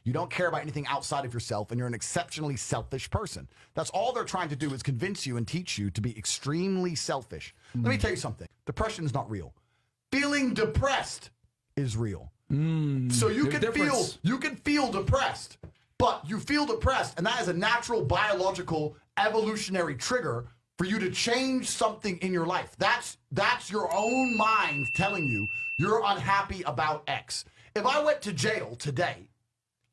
You don't care about anything outside of yourself, and you're an exceptionally selfish person. That's all they're trying to do, is convince you and teach you to be extremely selfish. Let me tell you something. Depression is not real. Feeling depressed is real. So you can feel depressed, but you feel depressed, and that is a natural biological evolutionary trigger for you to change something in your life. That's your own mind telling you you're unhappy about X. If I went to jail today,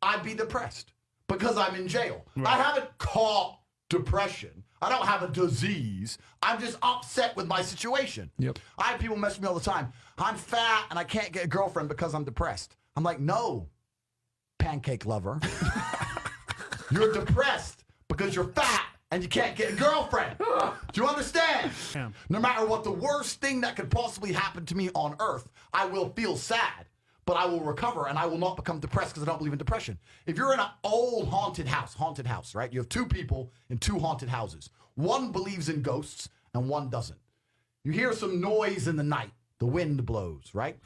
I'd be depressed because I'm in jail. Right. I haven't caught depression. I don't have a disease. I'm just upset with my situation. Yep. I have people mess with me all the time. I'm fat and I can't get a girlfriend because I'm depressed. I'm like, no, pancake lover. You're depressed because you're fat and you can't get a girlfriend. Do you understand? Yeah. No matter what the worst thing that could possibly happen to me on earth, I will feel sad, but I will recover and I will not become depressed because I don't believe in depression. If you're in an old haunted house, right? You have two people in two haunted houses. One believes in ghosts and one doesn't. You hear some noise in the night. The wind blows, right?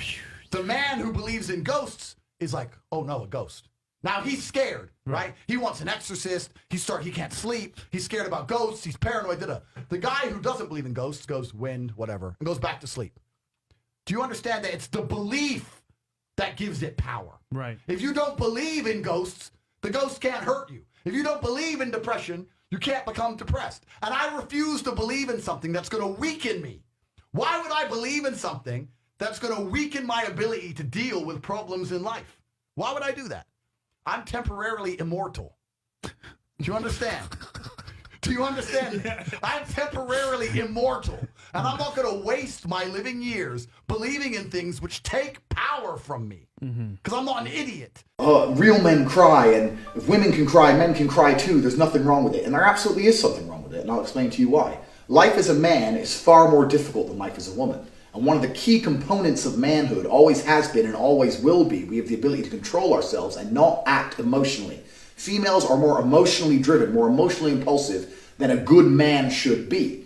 The man who believes in ghosts is like, oh no, a ghost. Now he's scared, right? He wants an exorcist. He can't sleep. He's scared about ghosts. He's paranoid. The guy who doesn't believe in ghosts goes wind, whatever, and goes back to sleep. Do you understand that it's the belief that gives it power? Right. If you don't believe in ghosts, the ghost can't hurt you. If you don't believe in depression, you can't become depressed. And I refuse to believe in something that's going to weaken me. Why would I believe in something that's going to weaken my ability to deal with problems in life? Why would I do that? I'm temporarily immortal. Do you understand? Do you understand? Yeah. I'm temporarily immortal. And I'm not going to waste my living years believing in things which take power from me. Because I'm not an idiot. Real men cry, and if women can cry, men can cry too. There's nothing wrong with it. And there absolutely is something wrong with it, and I'll explain to you why. Life as a man is far more difficult than life as a woman. And one of the key components of manhood always has been and always will be, we have the ability to control ourselves and not act emotionally. Females are more emotionally driven, more emotionally impulsive than a good man should be.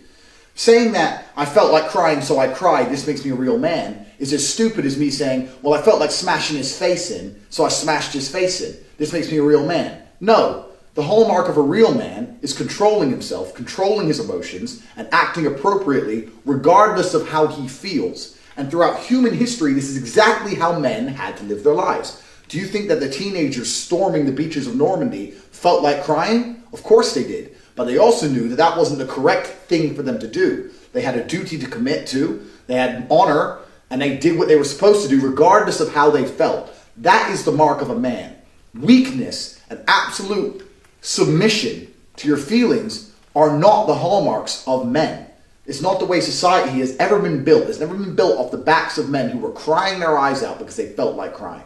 Saying that I felt like crying so I cried, this makes me a real man, is as stupid as me saying, well, I felt like smashing his face in, so I smashed his face in. This makes me a real man. No. The hallmark of a real man is controlling himself, controlling his emotions, and acting appropriately regardless of how he feels. And throughout human history, this is exactly how men had to live their lives. Do you think that the teenagers storming the beaches of Normandy felt like crying? Of course they did. But they also knew that that wasn't the correct thing for them to do. They had a duty to commit to, they had honor, and they did what they were supposed to do regardless of how they felt. That is the mark of a man. Weakness and absolute submission to your feelings are not the hallmarks of men. It's not the way society has ever been built. It's never been built off the backs of men who were crying their eyes out because they felt like crying.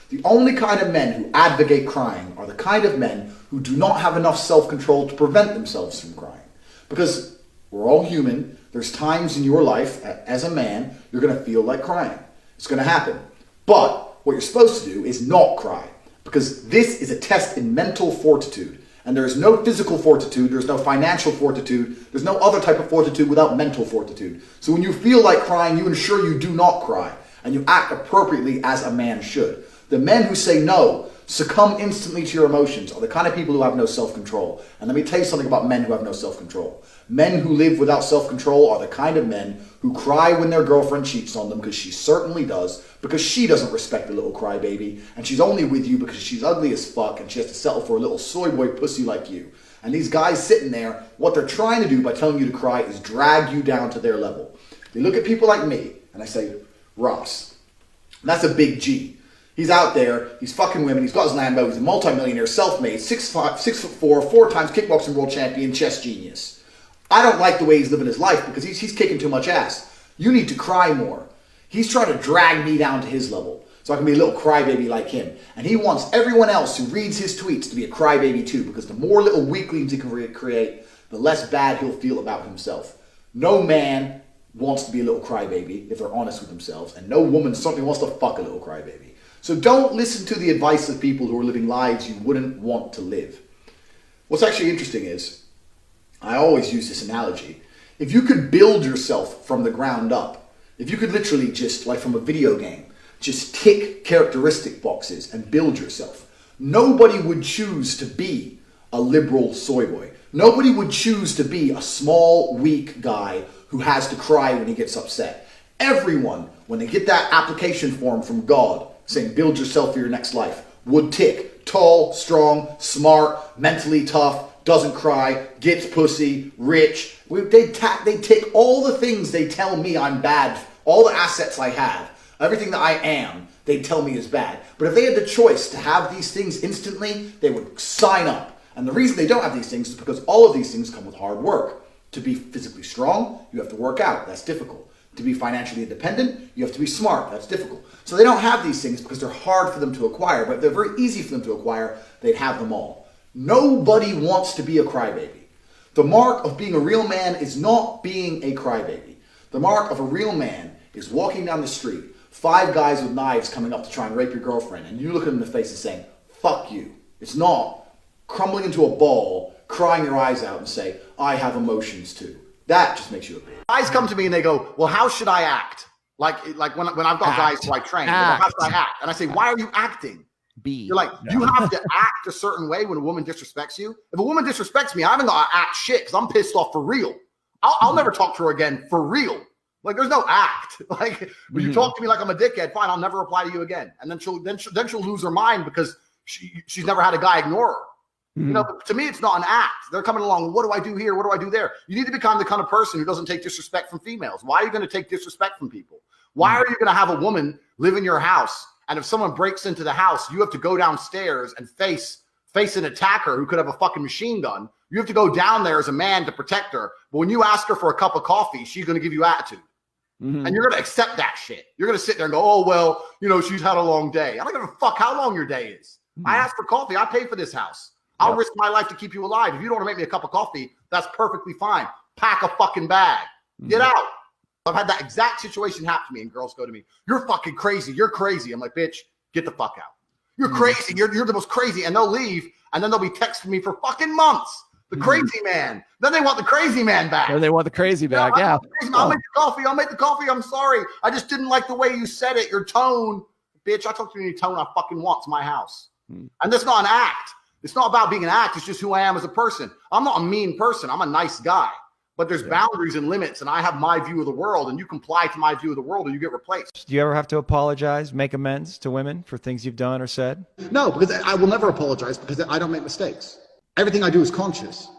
The only kind of men who advocate crying are the kind of men who do not have enough self-control to prevent themselves from crying. Because we're all human. There's times in your life, as a man, you're going to feel like crying. It's going to happen. But what you're supposed to do is not cry. Because this is a test in mental fortitude. And there's no physical fortitude, there's no financial fortitude, there's no other type of fortitude without mental fortitude. So when you feel like crying, you ensure you do not cry. And you act appropriately as a man should. The men who say no, succumb instantly to your emotions, are the kind of people who have no self-control. And let me tell you something about men who have no self-control. Men who live without self-control are the kind of men who cry when their girlfriend cheats on them, because she certainly does, because she doesn't respect the little crybaby, and she's only with you because she's ugly as fuck and she has to settle for a little soy boy pussy like you. And these guys sitting there, what they're trying to do by telling you to cry is drag you down to their level. They look at people like me, and I say, Ross, that's a big G. He's out there, he's fucking women, he's got his Lambo, he's a multimillionaire, self-made, 6'4", 4 times kickboxing world champion, chess genius. I don't like the way he's living his life because he's kicking too much ass. You need to cry more. He's trying to drag me down to his level so I can be a little crybaby like him. And he wants everyone else who reads his tweets to be a crybaby too, because the more little weaklings he can create, the less bad he'll feel about himself. No man wants to be a little crybaby if they're honest with themselves, and no woman certainly wants to fuck a little crybaby. So don't listen to the advice of people who are living lives you wouldn't want to live. What's actually interesting is, I always use this analogy. If you could build yourself from the ground up, if you could literally just, like from a video game, just tick characteristic boxes and build yourself, Nobody would choose to be a liberal soy boy. Nobody would choose to be a small, weak guy who has to cry when he gets upset. Everyone, when they get that application form from God saying build yourself for your next life, would tick tall, strong, smart, mentally tough, doesn't cry, gets pussy, rich. They tick all the things they tell me I'm bad, all the assets I have, everything that I am, they tell me is bad. But if they had the choice to have these things instantly, they would sign up. And the reason they don't have these things is because all of these things come with hard work. To be physically strong, you have to work out. That's difficult. To be financially independent, you have to be smart. That's difficult. So they don't have these things because they're hard for them to acquire, but they're very easy for them to acquire. They'd have them all. Nobody wants to be a crybaby. The mark of being a real man is not being a crybaby. The mark of a real man is walking down the street, 5 guys with knives coming up to try and rape your girlfriend, and you look at them in the face and saying, fuck you. It's not crumbling into a ball, crying your eyes out and say, I have emotions too. That just makes you a bitch. Guys come to me and they go, well, how should I act? Like when I've got guys who I train, they go, how should I act? And I say, why are you acting? You're like, you have to act a certain way when a woman disrespects you. If a woman disrespects me, I haven't got to act shit because I'm pissed off for real. I'll never talk to her again for real. Like, there's no act. Like, when you talk to me like I'm a dickhead, fine, I'll never reply to you again. And then she'll lose her mind because she's never had a guy ignore her. You know, but to me, it's not an act. They're coming along. What do I do here? What do I do there? You need to become the kind of person who doesn't take disrespect from females. Why are you going to take disrespect from people? Why are you going to have a woman live in your house? And if someone breaks into the house, you have to go downstairs and face an attacker who could have a fucking machine gun. You have to go down there as a man to protect her. But when you ask her for a cup of coffee, she's going to give you attitude. And you're going to accept that shit. You're going to sit there and go, oh, well, you know, she's had a long day. I don't give a fuck how long your day is. I asked for coffee. I pay for this house. I'll risk my life to keep you alive. If you don't want to make me a cup of coffee, that's perfectly fine. Pack a fucking bag. Get out. I've had that exact situation happen to me, and girls go to me, you're fucking crazy. You're crazy. I'm like, bitch, get the fuck out. You're crazy. You're the most crazy. And they'll leave, and then they'll be texting me for fucking months. The crazy man. Then they want the crazy man back. Or they want the crazy back, yeah. I'll make the coffee. I'll make the coffee. I'm sorry. I just didn't like the way you said it, your tone. Bitch, I talk to you in your tone I fucking want. It's my house. And that's not an act. It's not about being an act. It's just who I am as a person. I'm not a mean person. I'm a nice guy. But there's boundaries and limits, and I have my view of the world, and you comply to my view of the world, or you get replaced. Do you ever have to apologize, make amends to women for things you've done or said? No, because I will never apologize because I don't make mistakes. Everything I do is conscious.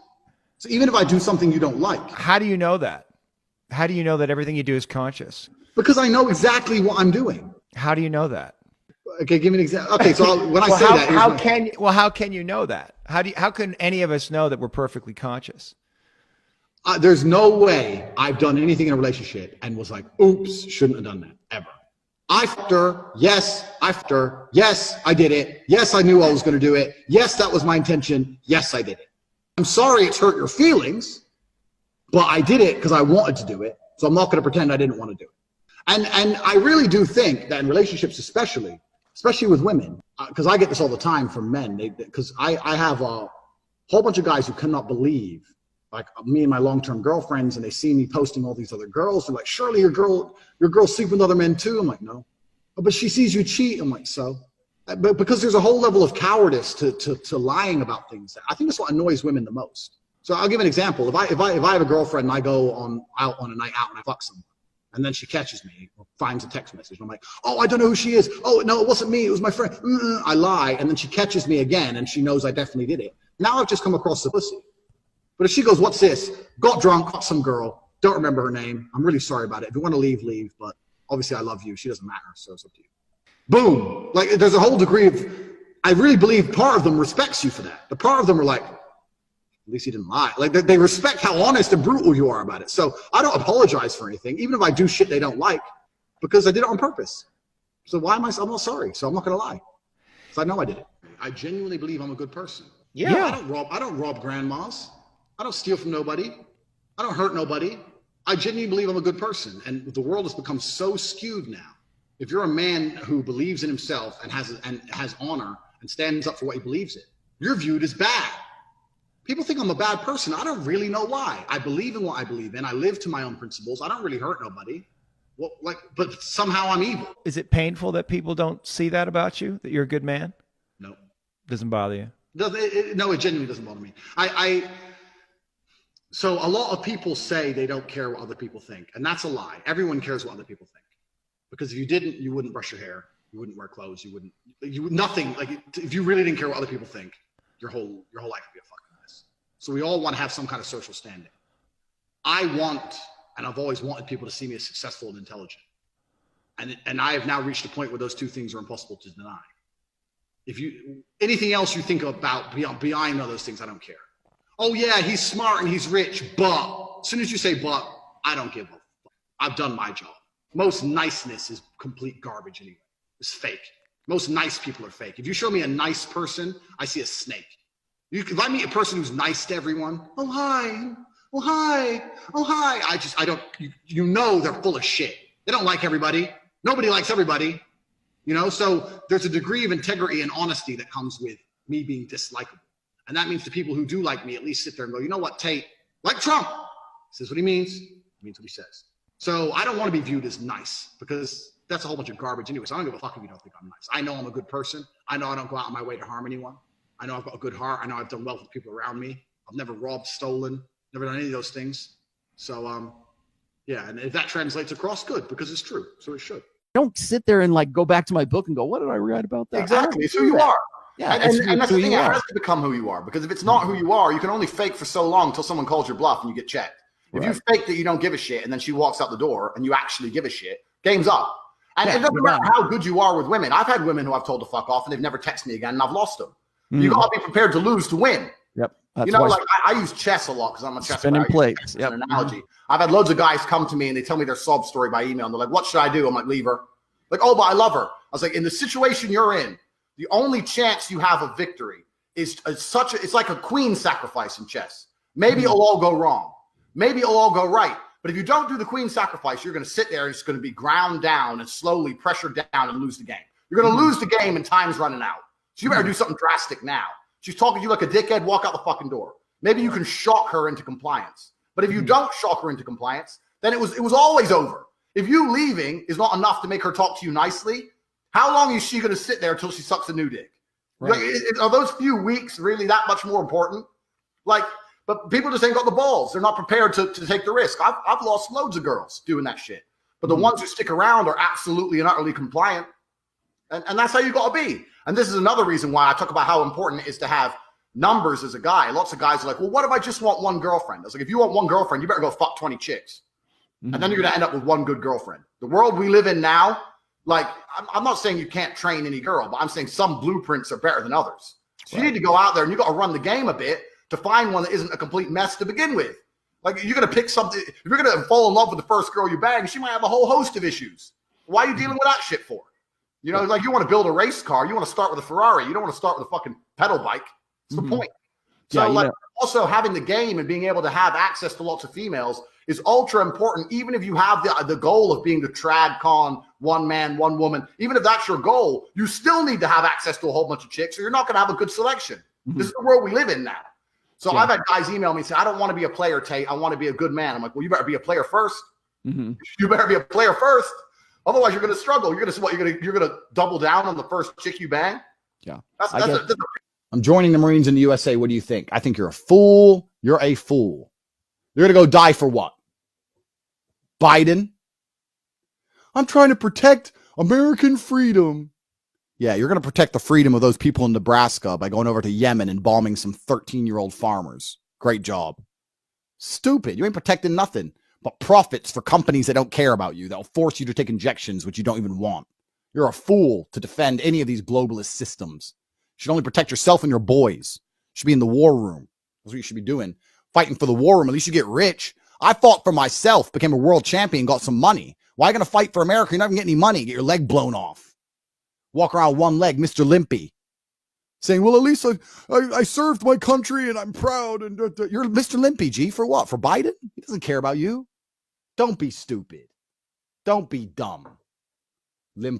So even if I do something you don't like. How do you know that? How do you know that everything you do is conscious? Because I know exactly what I'm doing. How do you know that? Okay, give me an example. Okay, so when I say that, how can you know that? How can any of us know that we're perfectly conscious? There's no way I've done anything in a relationship and was like, oops, shouldn't have done that, ever. I fucked her. Yes, I fucked her. Yes, I did it. Yes, I knew I was going to do it. Yes, that was my intention. Yes, I did it. I'm sorry it's hurt your feelings, but I did it because I wanted to do it. So I'm not going to pretend I didn't want to do it. And I really do think that in relationships especially with women, because I get this all the time from men, because I have a whole bunch of guys who cannot believe, like me and my long-term girlfriends, and they see me posting all these other girls. They're like, surely your girl's sleeping with other men too. I'm like, no. Oh, but she sees you cheat. I'm like, so? But because there's a whole level of cowardice to lying about things. I think that's what annoys women the most. So I'll give an example. If I have a girlfriend and I go out on a night out and I fuck someone, and then she catches me or finds a text message, and I'm like, oh, I don't know who she is. Oh, no, it wasn't me. It was my friend. I lie, and then she catches me again, and she knows I definitely did it. Now I've just come across the pussy. But if she goes, what's this? Got drunk, fucked some girl, don't remember her name. I'm really sorry about it. If you want to leave, leave. But obviously I love you. She doesn't matter, so it's up to you. Boom. Like, there's a whole degree of, I really believe part of them respects you for that. The part of them are like, at least you didn't lie. Like, they respect how honest and brutal you are about it. So I don't apologize for anything, even if I do shit they don't like, because I did it on purpose. So I'm not sorry. So I'm not going to lie. Because I know I did it. I genuinely believe I'm a good person. Yeah. I don't rob grandmas. I don't steal from nobody. I don't hurt nobody. I genuinely believe I'm a good person. And the world has become so skewed now. If you're a man who believes in himself and has honor and stands up for what he believes in, you're viewed as bad. People think I'm a bad person. I don't really know why. I believe in what I believe in. I live to my own principles. I don't really hurt nobody. Well, but somehow I'm evil. Is it painful that people don't see that about you, that you're a good man? No. Doesn't bother you? No, it genuinely doesn't bother me. So a lot of people say they don't care what other people think, and that's a lie. Everyone cares what other people think, because if you didn't, you wouldn't brush your hair, you wouldn't wear clothes, you would nothing. Like, if you really didn't care what other people think, your whole life would be a fucking mess. So we all want to have some kind of social standing. I want, and I've always wanted people to see me as successful and intelligent, and I have now reached a point where those two things are impossible to deny. If you anything else you think about beyond those things, I don't care. Oh yeah, he's smart and he's rich, but as soon as you say but, I don't give a fuck. I've done my job. Most niceness is complete garbage anyway. It's fake. Most nice people are fake. If you show me a nice person, I see a snake. If I meet a person who's nice to everyone, oh hi, oh hi, oh hi. I don't. You know they're full of shit. They don't like everybody. Nobody likes everybody. You know, so there's a degree of integrity and honesty that comes with me being dislikable. And that means the people who do like me at least sit there and go, you know what, Tate, like Trump, says what he means what he says. So I don't want to be viewed as nice, because that's a whole bunch of garbage anyway. So I don't give a fuck if you don't think I'm nice. I know I'm a good person. I know I don't go out of my way to harm anyone. I know I've got a good heart. I know I've done well for people around me. I've never robbed, stolen, never done any of those things. So, yeah, and if that translates across, good, because it's true. So it should. Don't sit there and like go back to my book and go, what did I write about that? Exactly. It's who you are. Yeah. And that's the thing. It has to become who you are, because if it's not who you are, you can only fake for so long until someone calls your bluff and you get checked. If you fake that you don't give a shit and then she walks out the door and you actually give a shit, game's up. And it doesn't matter how good you are with women. I've had women who I've told to fuck off and they've never texted me again and I've lost them. You got to be prepared to lose to win. Yep. That's like I use chess a lot because I'm a chess spinning player. plates. Yep. An analogy. I've had loads of guys come to me and they tell me their sob story by email and they're like, what should I do? I'm like, leave her. Like, oh, but I love her. I was like, in the situation you're in, the only chance you have of victory is it's like a queen sacrifice in chess. Maybe it'll all go wrong. Maybe it'll all go right. But if you don't do the queen sacrifice, you're going to sit there and it's going to be ground down and slowly pressured down and lose the game. You're going to lose the game and time's running out. So you better do something drastic now. She's talking to you like a dickhead, walk out the fucking door. Maybe you can shock her into compliance. But if you don't shock her into compliance, then it was always over. If you leaving is not enough to make her talk to you nicely, how long is she going to sit there until she sucks a new dick? Right. Like, are those few weeks really that much more important? But people just ain't got the balls. They're not prepared to take the risk. I've lost loads of girls doing that shit. But the ones who stick around are absolutely and utterly compliant. And that's how you got to be. And this is another reason why I talk about how important it is to have numbers as a guy. Lots of guys are like, well, what if I just want one girlfriend? I was like, if you want one girlfriend, you better go fuck 20 chicks. And then you're going to end up with one good girlfriend. The world we live in now, like, I'm not saying you can't train any girl, but I'm saying some blueprints are better than others. So you need to go out there and you got to run the game a bit to find one that isn't a complete mess to begin with. Like, you're going to pick something. If you're going to fall in love with the first girl you bang, she might have a whole host of issues. Why are you dealing with that shit for? You know, like, you want to build a race car. You want to start with a Ferrari. You don't want to start with a fucking pedal bike. That's the point. So, also having the game and being able to have access to lots of females is ultra important, even if you have the goal of being the trad con, one man, one woman. Even if that's your goal, you still need to have access to a whole bunch of chicks, or you're not going to have a good selection. This is the world we live in now. So I've had guys email me and say, I don't want to be a player, Tate. I want to be a good man. I'm like, well, you better be a player first. You better be a player first. Otherwise, you're going to struggle. You're going to double down on the first chick you bang. Yeah. I'm joining the Marines in the USA. What do you think? I think you're a fool. You're a fool. You're going to go die for what? Biden? I'm trying to protect American freedom. Yeah, you're going to protect the freedom of those people in Nebraska by going over to Yemen and bombing some 13-year-old farmers. Great job. Stupid. You ain't protecting nothing but profits for companies that don't care about you, that'll force you to take injections which you don't even want. You're a fool to defend any of these globalist systems. You should only protect yourself and your boys. You should be in the war room. That's what you should be doing. Fighting for the war room. At least you get rich. I fought for myself, became a world champion, got some money. Why are you going to fight for America? You're not going to get any money. Get your leg blown off. Walk around one leg, Mr. Limpy. Saying, well, at least I served my country and I'm proud. And you're Mr. Limpy, G. For what? For Biden? He doesn't care about you. Don't be stupid. Don't be dumb.